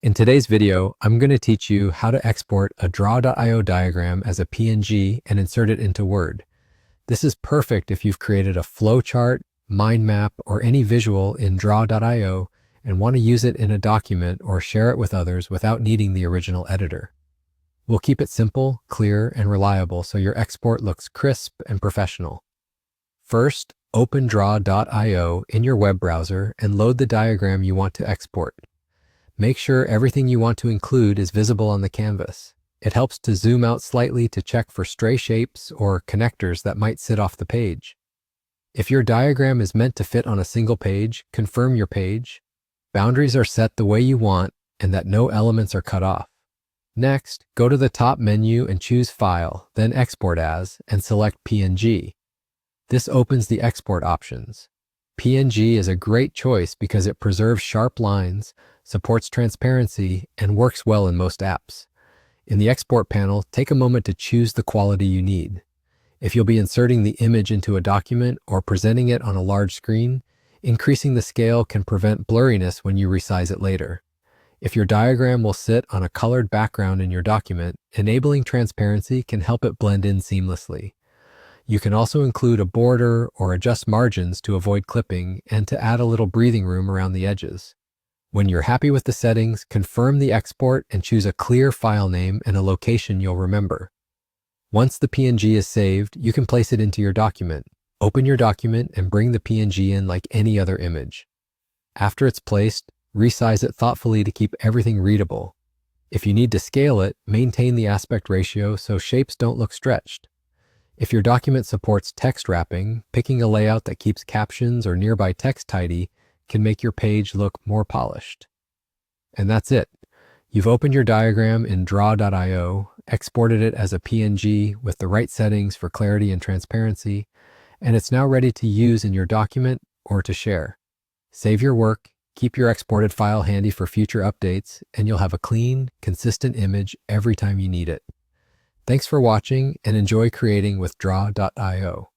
In today's video, I'm going to teach you how to export a draw.io diagram as a PNG and insert it into Word. This is perfect if you've created a flowchart, mind map, or any visual in draw.io and want to use it in a document or share it with others without needing the original editor. We'll keep it simple, clear, and reliable so your export looks crisp and professional. First, open draw.io in your web browser and load the diagram you want to export. Make sure everything you want to include is visible on the canvas. It helps to zoom out slightly to check for stray shapes or connectors that might sit off the page. If your diagram is meant to fit on a single page, confirm your page. Boundaries are set the way you want and that no elements are cut off. Next, go to the top menu and choose File, then Export As, and select PNG. This opens the export options. PNG is a great choice because it preserves sharp lines, supports transparency, and works well in most apps. In the export panel, take a moment to choose the quality you need. If you'll be inserting the image into a document or presenting it on a large screen, increasing the scale can prevent blurriness when you resize it later. If your diagram will sit on a colored background in your document, enabling transparency can help it blend in seamlessly. You can also include a border or adjust margins to avoid clipping and to add a little breathing room around the edges. When you're happy with the settings, confirm the export and choose a clear file name and a location you'll remember. Once the PNG is saved, you can place it into your document. Open your document and bring the PNG in like any other image. After it's placed, resize it thoughtfully to keep everything readable. If you need to scale it, maintain the aspect ratio so shapes don't look stretched. If your document supports text wrapping, picking a layout that keeps captions or nearby text tidy can make your page look more polished. And that's it. You've opened your diagram in draw.io, exported it as a PNG with the right settings for clarity and transparency, and it's now ready to use in your document or to share. Save your work, keep your exported file handy for future updates, and you'll have a clean, consistent image every time you need it. Thanks for watching and enjoy creating with draw.io.